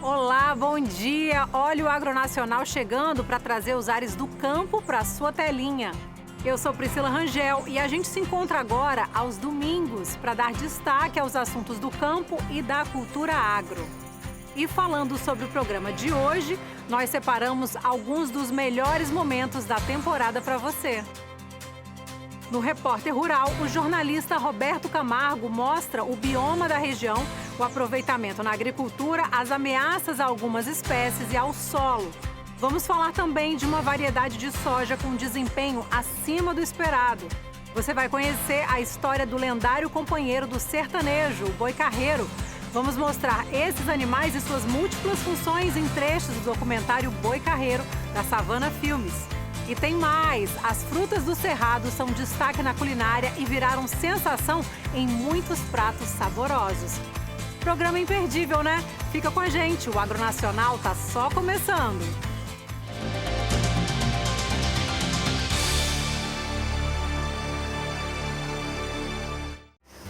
Olá, bom dia! Olha o Agronacional chegando para trazer os ares do campo para a sua telinha. Eu sou Priscila Rangel e a gente se encontra agora aos domingos para dar destaque aos assuntos do campo e da cultura agro. E falando sobre o programa de hoje, nós separamos alguns dos melhores momentos da temporada para você. No Repórter Rural, o jornalista Roberto Camargo mostra o bioma da região, o aproveitamento na agricultura, as ameaças a algumas espécies e ao solo. Vamos falar também de uma variedade de soja com desempenho acima do esperado. Você vai conhecer a história do lendário companheiro do sertanejo, o boi carreiro. Vamos mostrar esses animais e suas múltiplas funções em trechos do documentário Boi Carreiro, da Savana Filmes. E tem mais! As frutas do Cerrado são destaque na culinária e viraram sensação em muitos pratos saborosos. Programa imperdível, né? Fica com a gente, o Agronacional tá só começando.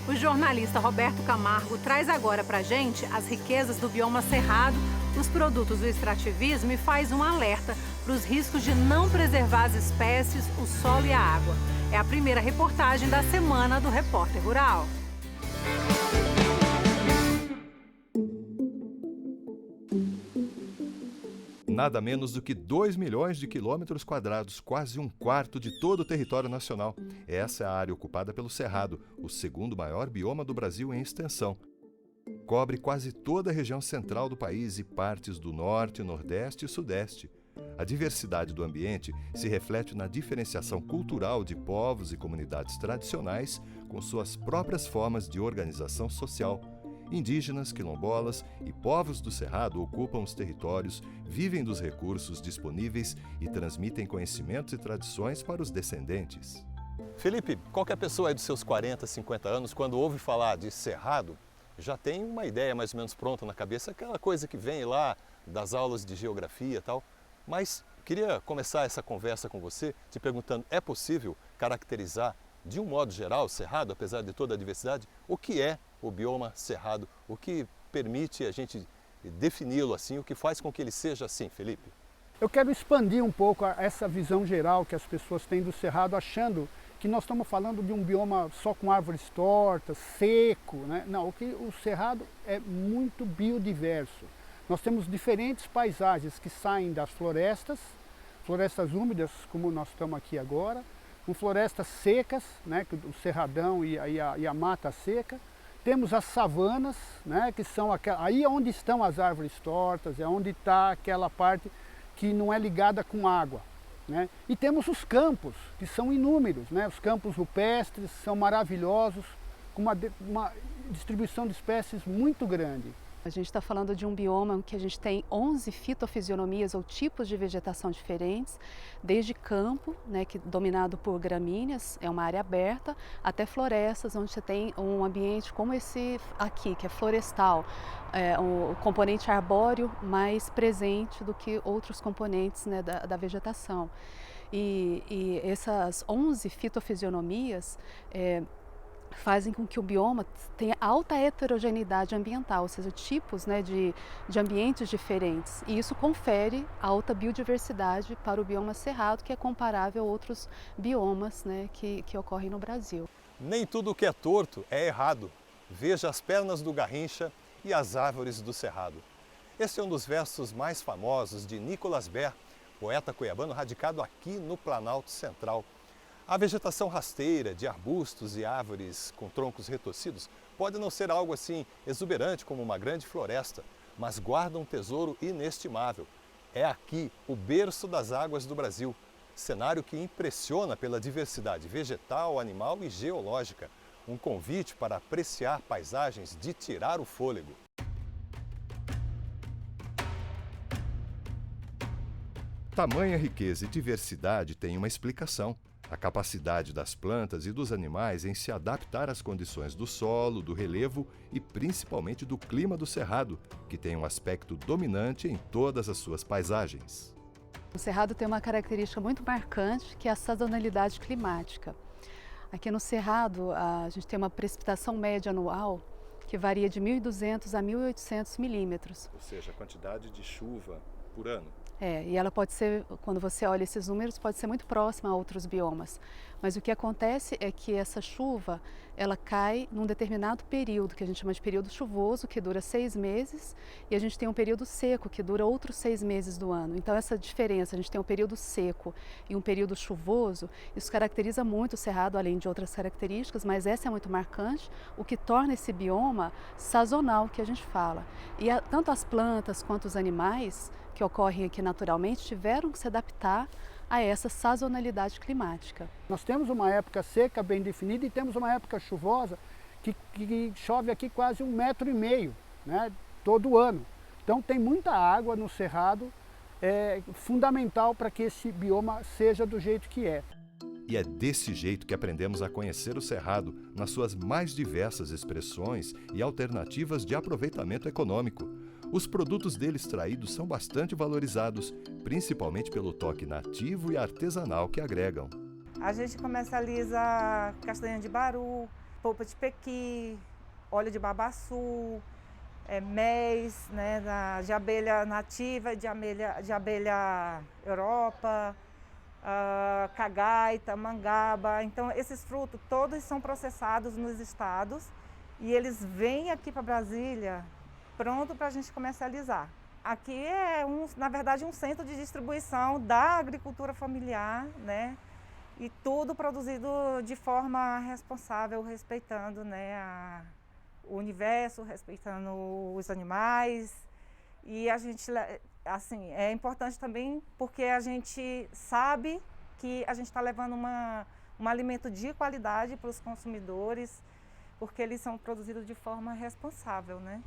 O jornalista Roberto Camargo traz agora pra gente as riquezas do bioma cerrado, os produtos do extrativismo e faz um alerta para os riscos de não preservar as espécies, o solo e a água. É a primeira reportagem da semana do Repórter Rural. Nada menos do que 2 milhões de quilômetros quadrados, quase um quarto de todo o território nacional. Essa é a área ocupada pelo Cerrado, o segundo maior bioma do Brasil em extensão. Cobre quase toda a região central do país e partes do norte, nordeste e sudeste. A diversidade do ambiente se reflete na diferenciação cultural de povos e comunidades tradicionais com suas próprias formas de organização social. Indígenas, quilombolas e povos do Cerrado ocupam os territórios, vivem dos recursos disponíveis e transmitem conhecimentos e tradições para os descendentes. Felipe, qualquer pessoa aí dos seus 40, 50 anos, quando ouve falar de Cerrado, já tem uma ideia mais ou menos pronta na cabeça, aquela coisa que vem lá das aulas de geografia e tal. Mas queria começar essa conversa com você te perguntando, é possível caracterizar de um modo geral o Cerrado, apesar de toda a diversidade? O que é o bioma Cerrado? O que permite a gente defini-lo assim? O que faz com que ele seja assim, Felipe? Eu quero expandir um pouco essa visão geral que as pessoas têm do Cerrado, achando que nós estamos falando de um bioma só com árvores tortas, seco, né? Não, o Cerrado é muito biodiverso. Nós temos diferentes paisagens que saem das florestas úmidas, como nós estamos aqui agora, com florestas secas, né, o cerradão e a mata seca. Temos as savanas, né, que são aí é onde estão as árvores tortas, é onde está aquela parte que não é ligada com água. Né? E temos os campos, que são inúmeros, né? Os campos rupestres são maravilhosos, com uma distribuição de espécies muito grande. A gente está falando de um bioma em que a gente tem 11 fitofisionomias ou tipos de vegetação diferentes, desde campo, né, dominado por gramíneas, é uma área aberta, até florestas, onde você tem um ambiente como esse aqui, que é florestal, o componente arbóreo mais presente do que outros componentes, né, da vegetação. E essas 11 fitofisionomias fazem com que o bioma tenha alta heterogeneidade ambiental, ou seja, tipos, né, de ambientes diferentes. E isso confere alta biodiversidade para o bioma cerrado, que é comparável a outros biomas, né, que ocorrem no Brasil. Nem tudo o que é torto é errado. Veja as pernas do Garrincha e as árvores do Cerrado. Esse é um dos versos mais famosos de Nicolas Ber, poeta cuiabano radicado aqui no Planalto Central. A vegetação rasteira de arbustos e árvores com troncos retorcidos pode não ser algo assim exuberante como uma grande floresta, mas guarda um tesouro inestimável. É aqui o berço das águas do Brasil, cenário que impressiona pela diversidade vegetal, animal e geológica. Um convite para apreciar paisagens de tirar o fôlego. Tamanha riqueza e diversidade têm uma explicação. A capacidade das plantas e dos animais em se adaptar às condições do solo, do relevo e principalmente do clima do Cerrado, que tem um aspecto dominante em todas as suas paisagens. O Cerrado tem uma característica muito marcante, que é a sazonalidade climática. Aqui no Cerrado, a gente tem uma precipitação média anual que que varia de 1.200 a 1.800 milímetros. Ou seja, a quantidade de chuva por ano. E ela pode ser, quando você olha esses números, pode ser muito próxima a outros biomas. Mas o que acontece é que essa chuva, ela cai num determinado período, que a gente chama de período chuvoso, que dura 6 meses, e a gente tem um período seco, que dura outros 6 meses do ano. Então essa diferença, a gente tem um período seco e um período chuvoso, isso caracteriza muito o Cerrado, além de outras características, mas essa é muito marcante, o que torna esse bioma sazonal, que a gente fala. E tanto as plantas quanto os animais que ocorrem aqui naturalmente tiveram que se adaptar a essa sazonalidade climática. Nós temos uma época seca bem definida e temos uma época chuvosa que chove aqui quase 1,5 metro, né, todo ano. Então tem muita água no Cerrado, é fundamental para que esse bioma seja do jeito que é. E é desse jeito que aprendemos a conhecer o Cerrado nas suas mais diversas expressões e alternativas de aproveitamento econômico. Os produtos dele extraídos são bastante valorizados, principalmente pelo toque nativo e artesanal que agregam. A gente comercializa castanha de baru, polpa de pequi, óleo de babaçu, méis, né, de abelha nativa, de abelha Europa, cagaita, mangaba. Então esses frutos todos são processados nos estados e eles vêm aqui para Brasília pronto para a gente comercializar. Aqui é, na verdade, um centro de distribuição da agricultura familiar, né? E tudo produzido de forma responsável, respeitando, né, o universo, respeitando os animais. E a gente, assim, é importante também porque a gente sabe que a gente está levando um alimento de qualidade para os consumidores, porque eles são produzidos de forma responsável, né?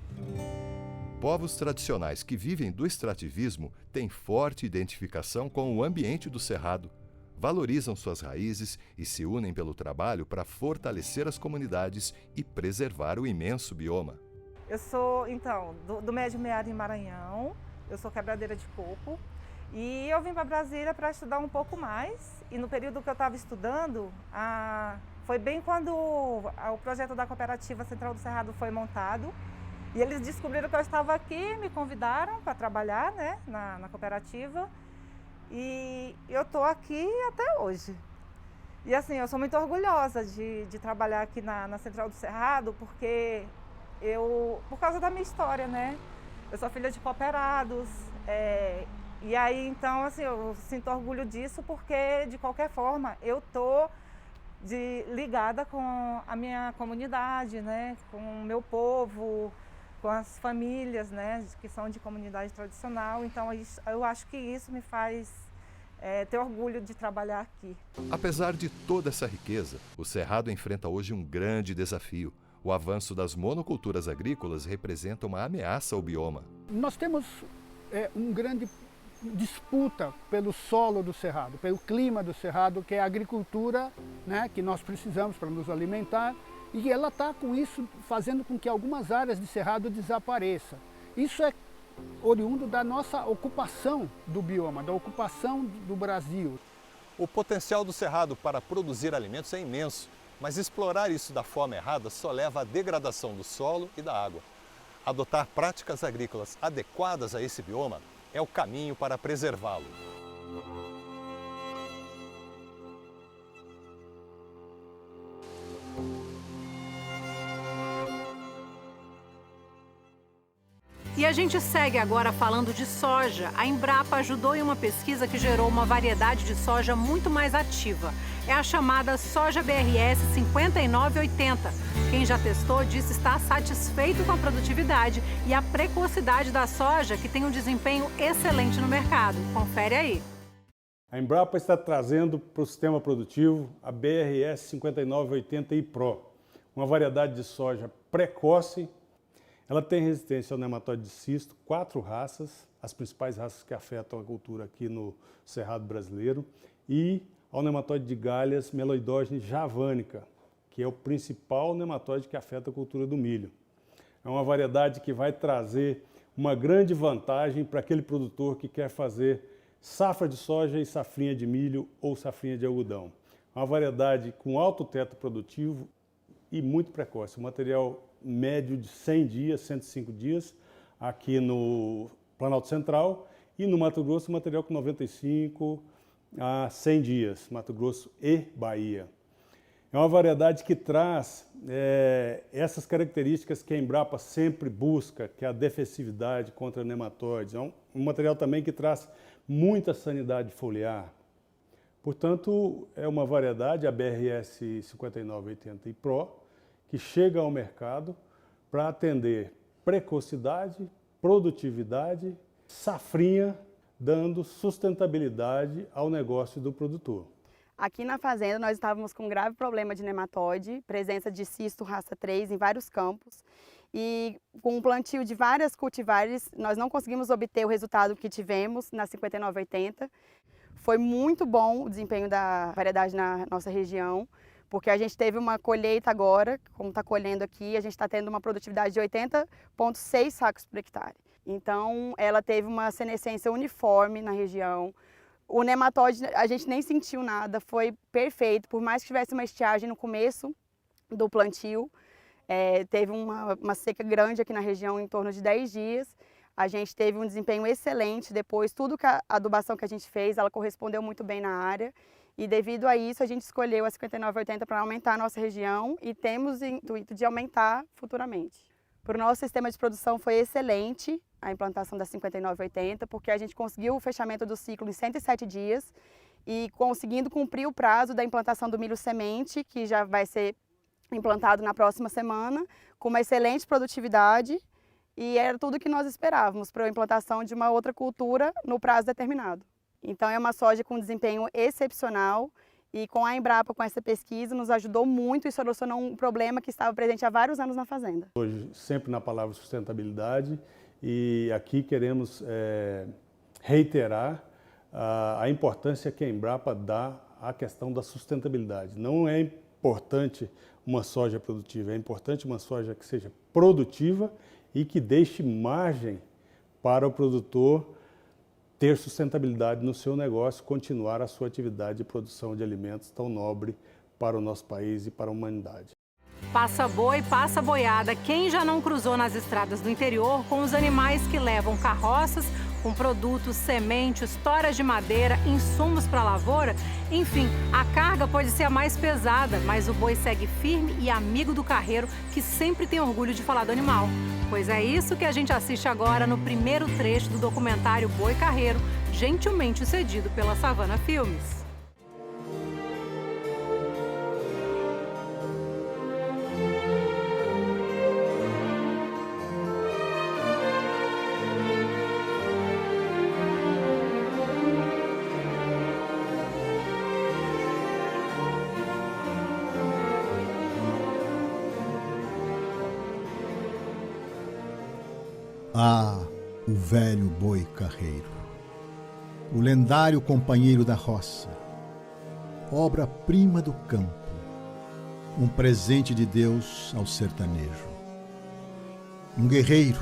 Povos tradicionais que vivem do extrativismo têm forte identificação com o ambiente do Cerrado, valorizam suas raízes e se unem pelo trabalho para fortalecer as comunidades e preservar o imenso bioma. Eu sou, então, do Médio Meado em Maranhão, eu sou quebradeira de coco e eu vim para Brasília para estudar um pouco mais. E no período que eu estava estudando, foi bem quando o projeto da Cooperativa Central do Cerrado foi montado. E eles descobriram que eu estava aqui, me convidaram para trabalhar, né, na cooperativa. E eu estou aqui até hoje. E assim, eu sou muito orgulhosa de trabalhar aqui na Central do Cerrado, porque por causa da minha história, né? Eu sou filha de cooperados. E aí, então, assim, eu sinto orgulho disso, porque, de qualquer forma, eu estou ligada com a minha comunidade, né? Com o meu povo, com as famílias, né, que são de comunidade tradicional. Então eu acho que isso me faz ter orgulho de trabalhar aqui. Apesar de toda essa riqueza, o Cerrado enfrenta hoje um grande desafio. O avanço das monoculturas agrícolas representa uma ameaça ao bioma. Nós temos uma grande disputa pelo solo do Cerrado, pelo clima do Cerrado, que é a agricultura, né, que nós precisamos para nos alimentar. E ela está com isso fazendo com que algumas áreas de Cerrado desapareçam. Isso é oriundo da nossa ocupação do bioma, da ocupação do Brasil. O potencial do Cerrado para produzir alimentos é imenso, mas explorar isso da forma errada só leva à degradação do solo e da água. Adotar práticas agrícolas adequadas a esse bioma é o caminho para preservá-lo. E a gente segue agora falando de soja. A Embrapa ajudou em uma pesquisa que gerou uma variedade de soja muito mais ativa. É a chamada soja BRS 5980. Quem já testou disse estar satisfeito com a produtividade e a precocidade da soja, que tem um desempenho excelente no mercado. Confere aí. A Embrapa está trazendo para o sistema produtivo a BRS 5980i Pro, uma variedade de soja precoce. Ela tem resistência ao nematóide de cisto, 4 raças, as principais raças que afetam a cultura aqui no Cerrado brasileiro, e ao nematóide de galhas Meloidogene javanica, que é o principal nematóide que afeta a cultura do milho. É uma variedade que vai trazer uma grande vantagem para aquele produtor que quer fazer safra de soja e safrinha de milho ou safrinha de algodão. É uma variedade com alto teto produtivo e muito precoce. O material médio de 100 dias, 105 dias, aqui no Planalto Central, e no Mato Grosso, material com 95 a 100 dias, Mato Grosso e Bahia. É uma variedade que traz essas características que a Embrapa sempre busca, que é a defensividade contra nematóides. É um material também que traz muita sanidade foliar. Portanto, é uma variedade, a BRS 5980 e Pro, que chega ao mercado para atender precocidade, produtividade, safrinha, dando sustentabilidade ao negócio do produtor. Aqui na fazenda nós estávamos com um grave problema de nematóide, presença de cisto raça 3 em vários campos, e com um plantio de várias cultivares nós não conseguimos obter o resultado que tivemos na 5980. Foi muito bom o desempenho da variedade na nossa região, porque a gente teve uma colheita agora, como está colhendo aqui, a gente está tendo uma produtividade de 80,6 sacos por hectare. Então ela teve uma senescência uniforme na região. O nematóide a gente nem sentiu nada, foi perfeito, por mais que tivesse uma estiagem no começo do plantio, teve uma seca grande aqui na região em torno de 10 dias, a gente teve um desempenho excelente depois, tudo que a adubação que a gente fez, ela correspondeu muito bem na área, e devido a isso a gente escolheu a 5980 para aumentar a nossa região e temos o intuito de aumentar futuramente. Para o nosso sistema de produção foi excelente a implantação da 5980, porque a gente conseguiu o fechamento do ciclo em 107 dias e conseguindo cumprir o prazo da implantação do milho semente, que já vai ser implantado na próxima semana, com uma excelente produtividade, e era tudo o que nós esperávamos para a implantação de uma outra cultura no prazo determinado. Então é uma soja com desempenho excepcional, e com a Embrapa, com essa pesquisa, nos ajudou muito e solucionou um problema que estava presente há vários anos na fazenda. Hoje, sempre na palavra sustentabilidade, e aqui queremos reiterar a importância que a Embrapa dá à questão da sustentabilidade. Não é importante uma soja produtiva, é importante uma soja que seja produtiva e que deixe margem para o produtor ter sustentabilidade no seu negócio, continuar a sua atividade de produção de alimentos tão nobre para o nosso país e para a humanidade. Passa boi, passa boiada. Quem já não cruzou nas estradas do interior com os animais que levam carroças com produtos, sementes, toras de madeira, insumos para a lavoura? Enfim, a carga pode ser a mais pesada, mas o boi segue firme e amigo do carreiro, que sempre tem orgulho de falar do animal. Pois é isso que a gente assiste agora no primeiro trecho do documentário Boi Carreiro, gentilmente cedido pela Savana Filmes. Ah, o velho boi carreiro, o lendário companheiro da roça, obra-prima do campo, um presente de Deus ao sertanejo. Um guerreiro,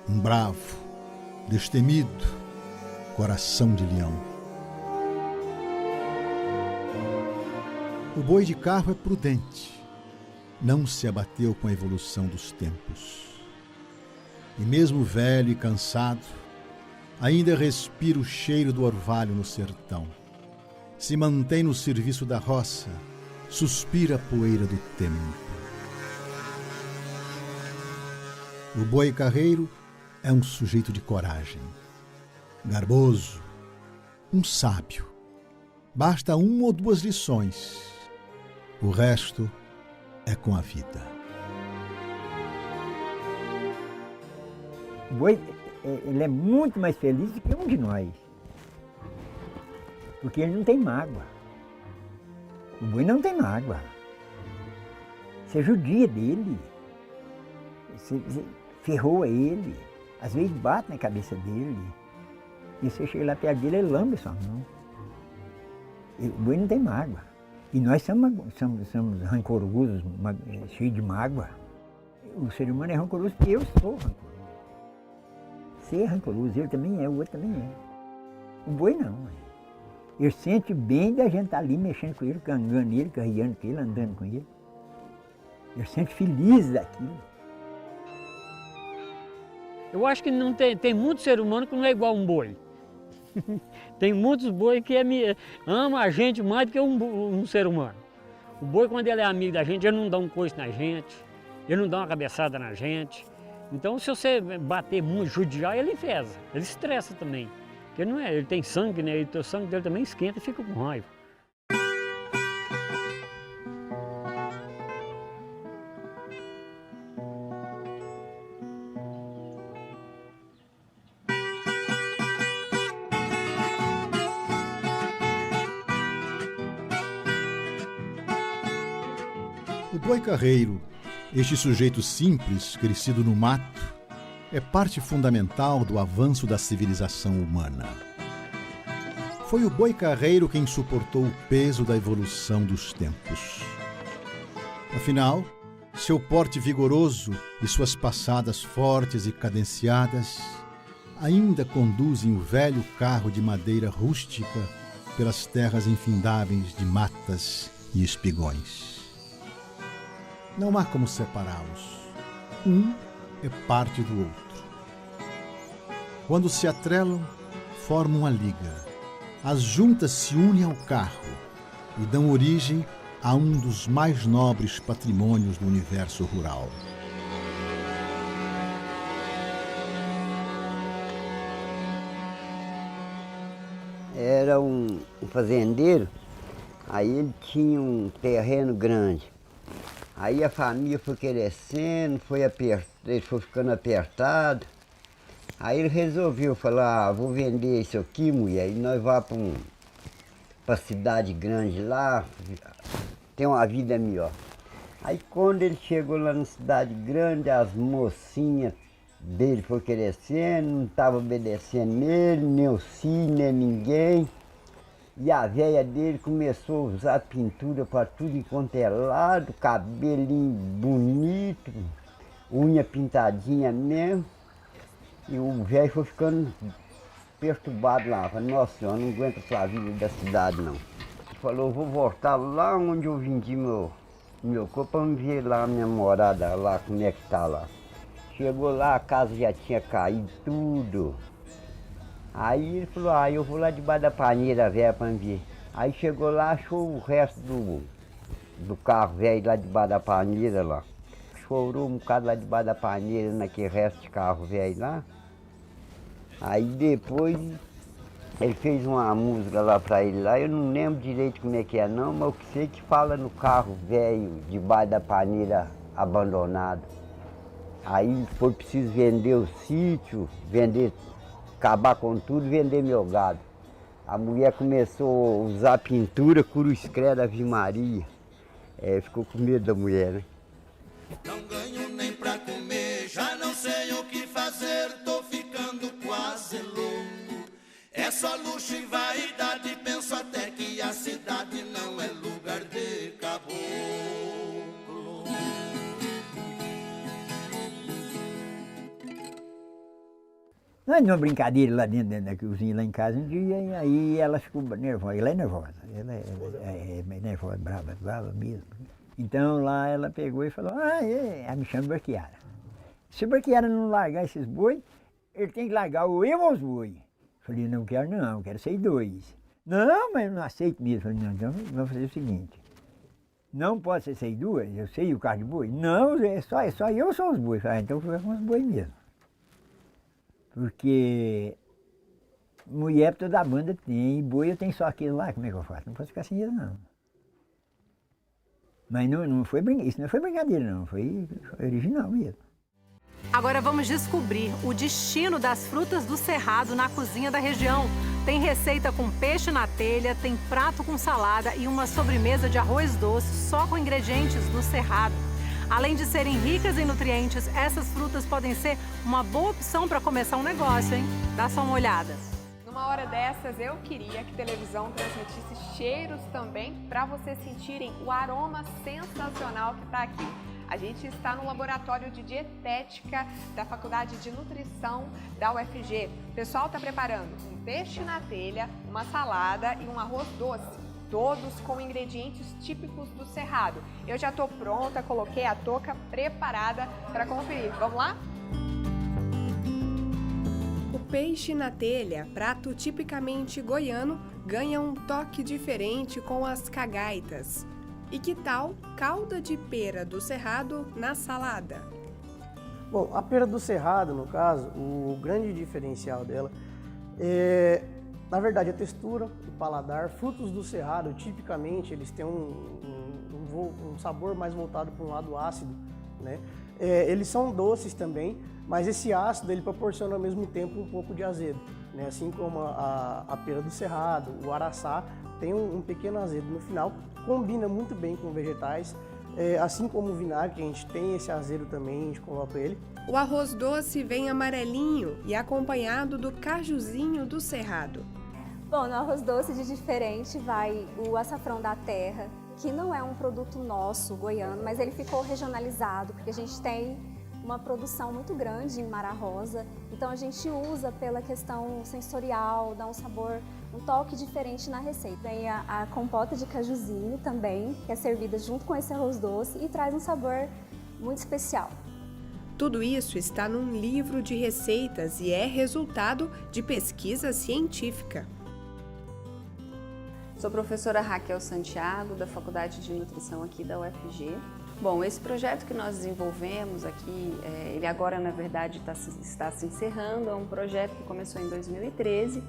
um bravo, destemido, coração de leão. O boi de carro é prudente, não se abateu com a evolução dos tempos. E mesmo velho e cansado, ainda respira o cheiro do orvalho no sertão. Se mantém no serviço da roça, suspira a poeira do tempo. O boi carreiro é um sujeito de coragem, garboso, um sábio. Basta uma ou duas lições, o resto é com a vida. O boi, ele é muito mais feliz do que um de nós, porque ele não tem mágoa. O boi não tem mágoa. Você judia dele, você ferroa ele, às vezes bate na cabeça dele, e você chega lá perto dele, ele lambe sua mão. O boi não tem mágoa. E nós somos rancorosos, cheios de mágoa. O ser humano é rancoroso porque eu sou rancoroso. Você é rancoroso, ele também é, o outro também é. O boi não. Ele sente bem da gente estar ali mexendo com ele, cangando ele, carregando com ele, andando com ele. Ele sente feliz daquilo. Eu acho que não tem muito ser humano que não é igual a um boi. Tem muitos boi que ama a gente mais do que um ser humano. O boi, quando ele é amigo da gente, ele não dá um coice na gente, ele não dá uma cabeçada na gente. Então, se você bater muito, judiar, ele enfesa, ele estressa também. Porque ele tem sangue, né? E o sangue dele também esquenta e fica com raiva. O boi carreiro, este sujeito simples, crescido no mato, é parte fundamental do avanço da civilização humana. Foi o boi carreiro quem suportou o peso da evolução dos tempos. Afinal, seu porte vigoroso e suas passadas fortes e cadenciadas ainda conduzem o velho carro de madeira rústica pelas terras infindáveis de matas e espigões. Não há como separá-los. Um é parte do outro. Quando se atrelam, formam uma liga. As juntas se unem ao carro e dão origem a um dos mais nobres patrimônios do universo rural. Era um fazendeiro, aí ele tinha um terreno grande. Aí a família foi crescendo, ele foi ficando apertado. Aí ele resolveu falar, vou vender isso aqui, mulher, e nós vamos para a cidade grande lá, ter uma vida melhor. Aí quando ele chegou lá na cidade grande, as mocinhas dele foram crescendo, não estavam obedecendo nele, nem o filho, nem ninguém. E a velha dele começou a usar pintura para tudo enquanto é lado, cabelinho bonito, unha pintadinha mesmo. E o velho foi ficando perturbado lá. Falei, nossa senhora, não aguento essa vida da cidade não. Ele falou, vou voltar lá onde eu vendi meu corpo para me ver lá a minha morada, lá como é que tá lá. Chegou lá, a casa já tinha caído tudo. Aí ele falou, eu vou lá debaixo da paneira velha para me ver. Aí chegou lá, achou o resto do carro velho lá debaixo da paneira lá. Chorou um bocado lá debaixo da paneira, naquele resto de carro velho lá. Aí depois ele fez uma música lá para ele lá, eu não lembro direito como é que é não, mas eu sei que fala no carro velho, debaixo da paneira abandonado. Aí foi preciso vender o sítio, acabar com tudo e vender meu gado. A mulher começou a usar pintura, cruz credo, Ave Maria. Ficou com medo da mulher, né? Não ganho nem pra comer, já não sei o que fazer, tô ficando quase louco. É só luxo e vaidade, penso até que a cidade não é lugar de caboclo. Nós numa brincadeira lá dentro da cozinha, lá em casa, um dia, aí ela ficou nervosa, ela é nervosa, ela é nervosa, brava mesmo. Então lá ela pegou e falou, ela me chama de Barquiara. Se o Barquiara não largar esses boi, ele tem que largar ou eu ou os boi. Falei, não quero ser dois. Não, mas eu não aceito mesmo. Falei, não, então vamos fazer o seguinte, não pode ser 6 duas, eu sei o carro de boi? Não, é só eu sou os boi. Falei, então vou com os boi mesmo. Porque mulher toda a banda tem, e boi eu tenho só aquele lá, como é que eu faço? Não posso ficar sem ele não. Mas não foi, isso não foi brincadeira não, foi original mesmo. Agora vamos descobrir o destino das frutas do Cerrado na cozinha da região. Tem receita com peixe na telha, tem prato com salada e uma sobremesa de arroz doce só com ingredientes do Cerrado. Além de serem ricas em nutrientes, essas frutas podem ser uma boa opção para começar um negócio, hein? Dá só uma olhada. Numa hora dessas, eu queria que a televisão transmitisse cheiros também para vocês sentirem o aroma sensacional que está aqui. A gente está no laboratório de dietética da Faculdade de Nutrição da UFG. O pessoal está preparando um peixe na telha, uma salada e um arroz doce. Todos com ingredientes típicos do Cerrado. Eu já estou pronta, coloquei a touca preparada para conferir. Vamos lá? peixe na telha, prato tipicamente goiano, ganha um toque diferente com as cagaitas. E que tal calda de pera do Cerrado na salada? Bom, a pera do Cerrado, no caso, o grande diferencial dela é, na verdade, a textura, o paladar. Frutos do Cerrado, tipicamente, eles têm um sabor mais voltado para um lado ácido, né? Eles são doces também, mas esse ácido ele proporciona ao mesmo tempo um pouco de azedo, né? Assim como a pera do Cerrado, o araçá tem um pequeno azedo no final, combina muito bem com vegetais, assim como o vinagre, que a gente tem esse azedo também, a gente coloca ele. O arroz doce vem amarelinho e acompanhado do cajuzinho do Cerrado. Bom, no arroz doce de diferente vai o açafrão da terra, que não é um produto nosso, goiano, mas ele ficou regionalizado, porque a gente tem uma produção muito grande em Mara Rosa, então a gente usa pela questão sensorial, dá um sabor, um toque diferente na receita. Tem a compota de cajuzinho também, que é servida junto com esse arroz doce e traz um sabor muito especial. Tudo isso está num livro de receitas e é resultado de pesquisa científica. Sou professora Raquel Santiago, da Faculdade de Nutrição aqui da UFG. Bom, esse projeto que nós desenvolvemos aqui, ele agora, na verdade, está se encerrando. É um projeto que começou em 2013,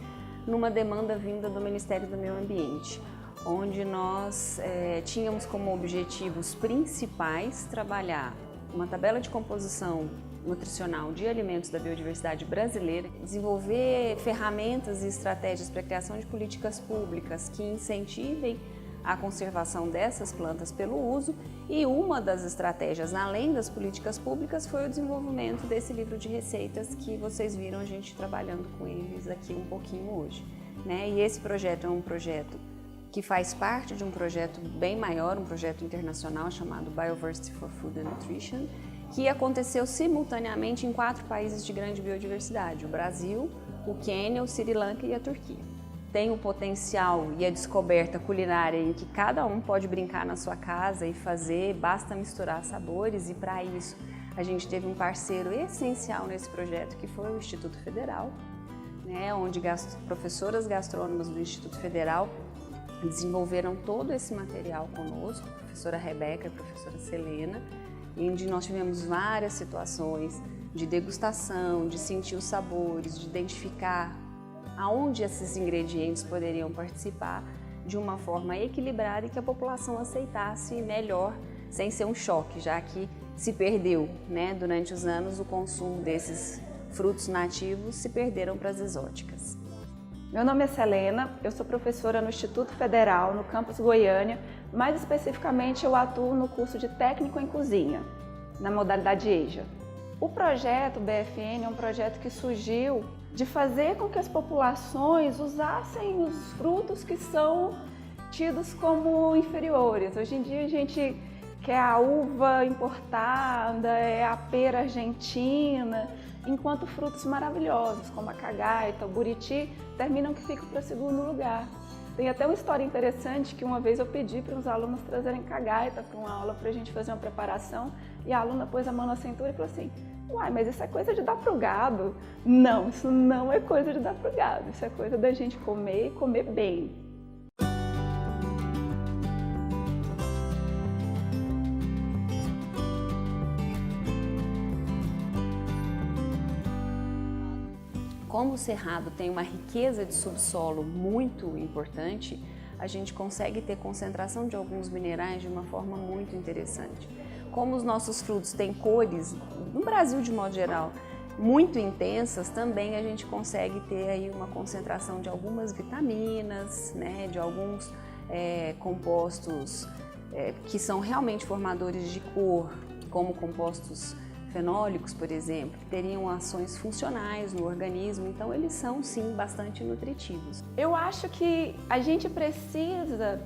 numa demanda vinda do Ministério do Meio Ambiente, onde nós tínhamos como objetivos principais trabalhar uma tabela de composição nutricional de alimentos da biodiversidade brasileira, desenvolver ferramentas e estratégias para a criação de políticas públicas que incentivem a conservação dessas plantas pelo uso, e uma das estratégias, além das políticas públicas, foi o desenvolvimento desse livro de receitas que vocês viram a gente trabalhando com eles aqui um pouquinho hoje, né? E esse projeto é um projeto que faz parte de um projeto bem maior, um projeto internacional chamado Bioversity for Food and Nutrition, que aconteceu simultaneamente em 4 países de grande biodiversidade: o Brasil, o Quênia, o Sri Lanka e a Turquia. Tem o potencial e a descoberta culinária em que cada um pode brincar na sua casa e fazer, basta misturar sabores, e para isso a gente teve um parceiro essencial nesse projeto, que foi o Instituto Federal, né, onde professoras gastrônomas do Instituto Federal desenvolveram todo esse material conosco, a professora Rebeca e a professora Selena, onde nós tivemos várias situações de degustação, de sentir os sabores, de identificar aonde esses ingredientes poderiam participar de uma forma equilibrada e que a população aceitasse melhor, sem ser um choque, já que se perdeu, né, durante os anos o consumo desses frutos nativos, se perderam para as exóticas. Meu nome é Selena, eu sou professora no Instituto Federal, no campus Goiânia. Mais especificamente, eu atuo no curso de Técnico em Cozinha, na modalidade EJA. O projeto BFN é um projeto que surgiu de fazer com que as populações usassem os frutos que são tidos como inferiores. Hoje em dia a gente quer a uva importada, a pera argentina, enquanto frutos maravilhosos como a cagaita, o buriti, terminam que ficam para o segundo lugar. Tem até uma história interessante que uma vez eu pedi para os alunos trazerem cagaita para uma aula para a gente fazer uma preparação, e a aluna pôs a mão na cintura e falou assim: uai, mas isso é coisa de dar pro gado. Não, isso não é coisa de dar pro gado, isso é coisa da gente comer e comer bem. Como o Cerrado tem uma riqueza de subsolo muito importante, a gente consegue ter concentração de alguns minerais de uma forma muito interessante. Como os nossos frutos têm cores, no Brasil de modo geral, muito intensas, também a gente consegue ter aí uma concentração de algumas vitaminas, né, de alguns compostos que são realmente formadores de cor, como compostos fenólicos, por exemplo, que teriam ações funcionais no organismo, então eles são sim bastante nutritivos. Eu acho que a gente precisa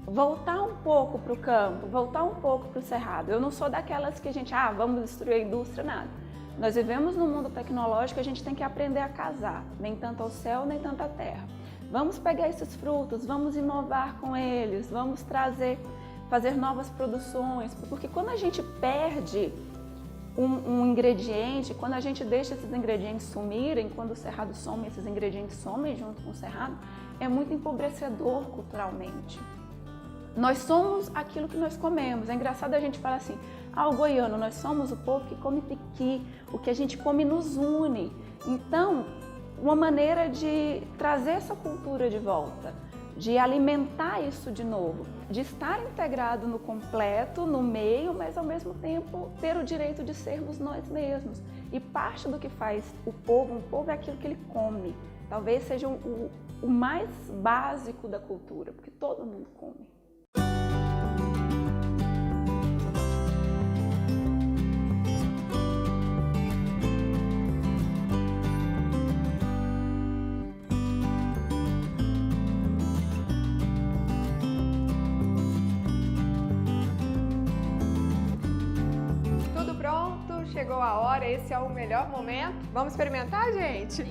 voltar um pouco para o campo, voltar um pouco para o cerrado. Eu não sou daquelas que a gente, vamos destruir a indústria, nada. Nós vivemos num mundo tecnológico, a gente tem que aprender a casar, nem tanto ao céu, nem tanto à terra. Vamos pegar esses frutos, vamos inovar com eles, vamos fazer novas produções, porque quando a gente perde um ingrediente, quando a gente deixa esses ingredientes sumirem, quando o cerrado some, esses ingredientes somem junto com o cerrado, é muito empobrecedor culturalmente. Nós somos aquilo que nós comemos. É engraçado a gente falar assim, o goiano, nós somos o povo que come tiqui, o que a gente come nos une. Então, uma maneira de trazer essa cultura de volta, de alimentar isso de novo, de estar integrado no completo, no meio, mas ao mesmo tempo ter o direito de sermos nós mesmos. E parte do que faz um povo é aquilo que ele come. Talvez seja o mais básico da cultura, porque todo mundo come. Chegou a hora, esse é o melhor momento. Vamos experimentar, gente?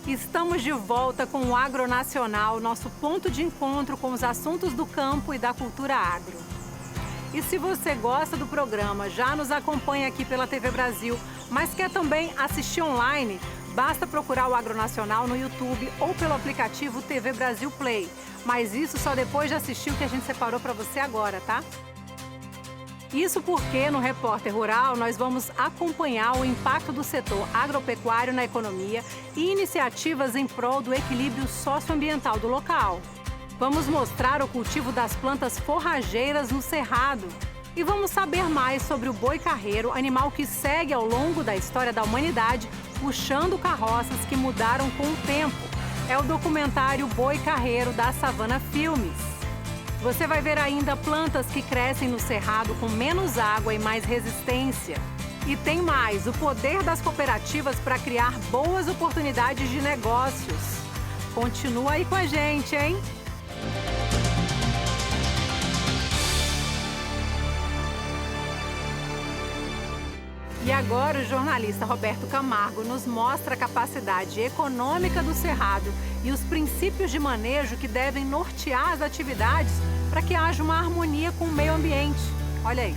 Estamos de volta com o Agronacional, nosso ponto de encontro com os assuntos do campo e da cultura agro. E se você gosta do programa, já nos acompanha aqui pela TV Brasil, mas quer também assistir online, basta procurar o Agronacional no YouTube ou pelo aplicativo TV Brasil Play. Mas isso só depois de assistir o que a gente separou para você agora, tá? Isso porque no Repórter Rural nós vamos acompanhar o impacto do setor agropecuário na economia e iniciativas em prol do equilíbrio socioambiental do local. Vamos mostrar o cultivo das plantas forrageiras no Cerrado. E vamos saber mais sobre o boi carreiro, animal que segue ao longo da história da humanidade, puxando carroças que mudaram com o tempo. É o documentário Boi Carreiro da Savana Filmes. Você vai ver ainda plantas que crescem no cerrado com menos água e mais resistência. E tem mais, o poder das cooperativas para criar boas oportunidades de negócios. Continua aí com a gente, hein? E agora o jornalista Roberto Camargo nos mostra a capacidade econômica do cerrado e os princípios de manejo que devem nortear as atividades para que haja uma harmonia com o meio ambiente. Olha aí.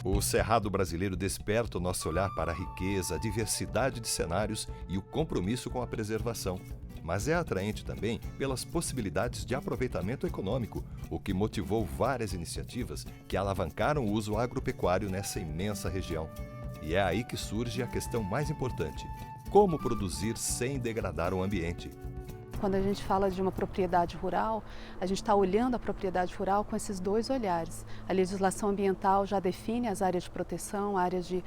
O Cerrado brasileiro desperta o nosso olhar para a riqueza, a diversidade de cenários e o compromisso com a preservação. Mas é atraente também pelas possibilidades de aproveitamento econômico, o que motivou várias iniciativas que alavancaram o uso agropecuário nessa imensa região. E é aí que surge a questão mais importante: como produzir sem degradar o ambiente? Quando a gente fala de uma propriedade rural, a gente está olhando a propriedade rural com esses dois olhares. A legislação ambiental já define as áreas de proteção, áreas de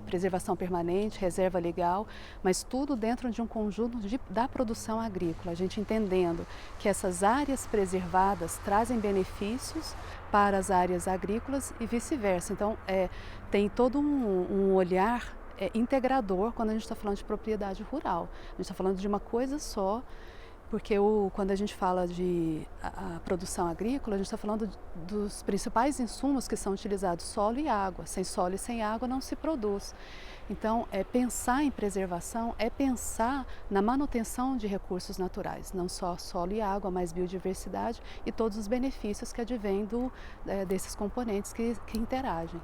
preservação permanente, reserva legal, mas tudo dentro de um conjunto da produção agrícola. A gente entendendo que essas áreas preservadas trazem benefícios para as áreas agrícolas e vice-versa. Então, tem todo um olhar integrador quando a gente está falando de propriedade rural. A gente está falando de uma coisa só, porque quando a gente fala de a produção agrícola, a gente está falando dos principais insumos que são utilizados, solo e água. Sem solo e sem água não se produz. Então, pensar em preservação é pensar na manutenção de recursos naturais, não só solo e água, mas biodiversidade e todos os benefícios que advêm desses componentes que interagem.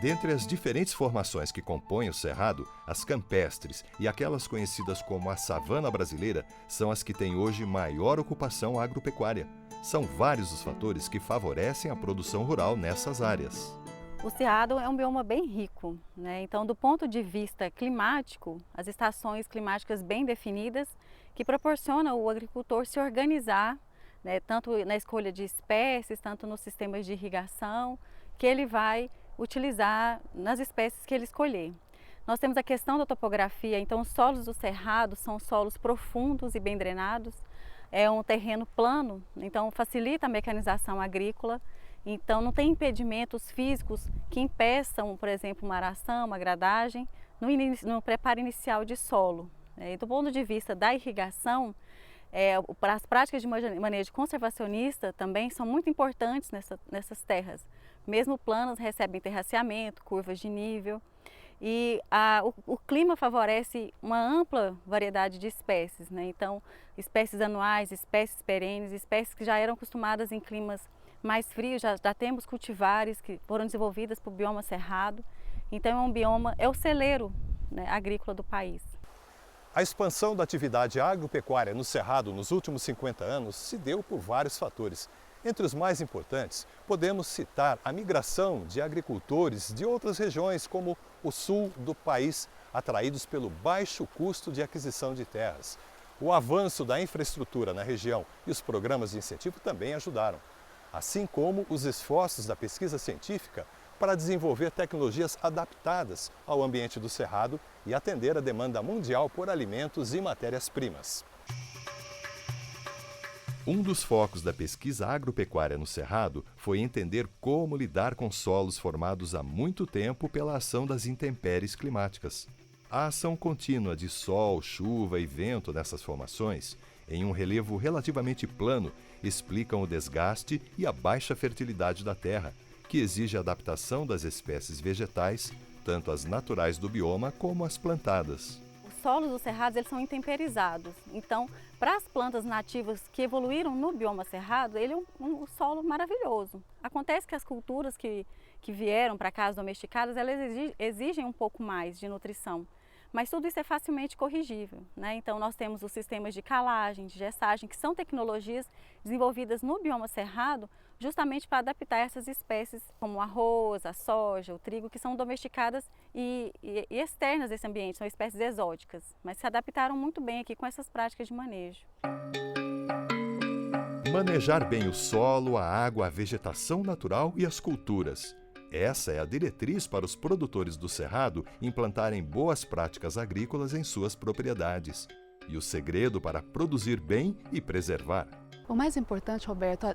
Dentre as diferentes formações que compõem o Cerrado, as campestres e aquelas conhecidas como a savana brasileira são as que têm hoje maior ocupação agropecuária. São vários os fatores que favorecem a produção rural nessas áreas. O Cerrado é um bioma bem rico, né? Então, do ponto de vista climático, as estações climáticas bem definidas que proporcionam ao agricultor se organizar, né? Tanto na escolha de espécies, tanto nos sistemas de irrigação, que ele vai utilizar nas espécies que ele escolher. Nós temos a questão da topografia, então os solos do Cerrado são solos profundos e bem drenados, é um terreno plano, então facilita a mecanização agrícola, então não tem impedimentos físicos que impeçam, por exemplo, uma aração, uma gradagem no preparo inicial de solo. E do ponto de vista da irrigação, as práticas de manejo conservacionista também são muito importantes nessas terras. Mesmo planas recebem terraceamento, curvas de nível. e o clima favorece uma ampla variedade de espécies, né? Então, espécies anuais, espécies perenes, espécies que já eram acostumadas em climas mais frios, já temos cultivares que foram desenvolvidas para o bioma cerrado. Então é o celeiro, né, agrícola do país. A expansão da atividade agropecuária no Cerrado nos últimos 50 anos se deu por vários fatores. Entre os mais importantes, podemos citar a migração de agricultores de outras regiões, como o sul do país, atraídos pelo baixo custo de aquisição de terras. O avanço da infraestrutura na região e os programas de incentivo também ajudaram, assim como os esforços da pesquisa científica para desenvolver tecnologias adaptadas ao ambiente do Cerrado e atender a demanda mundial por alimentos e matérias-primas. Um dos focos da pesquisa agropecuária no Cerrado foi entender como lidar com solos formados há muito tempo pela ação das intempéries climáticas. A ação contínua de sol, chuva e vento nessas formações, em um relevo relativamente plano, explicam o desgaste e a baixa fertilidade da terra, que exige a adaptação das espécies vegetais, tanto as naturais do bioma como as plantadas. Os solos dos cerrados eles são intemperizados, então para as plantas nativas que evoluíram no bioma cerrado, ele é um solo maravilhoso. Acontece que as culturas que vieram para cá, as domesticadas, elas exigem um pouco mais de nutrição. Mas tudo isso é facilmente corrigível, né? Então nós temos os sistemas de calagem, de gestagem, que são tecnologias desenvolvidas no bioma cerrado justamente para adaptar essas espécies como o arroz, a soja, o trigo, que são domesticadas e externas desse ambiente, são espécies exóticas, mas se adaptaram muito bem aqui com essas práticas de manejo. Manejar bem o solo, a água, a vegetação natural e as culturas. Essa é a diretriz para os produtores do Cerrado implantarem boas práticas agrícolas em suas propriedades. E o segredo para produzir bem e preservar. O mais importante, Roberto,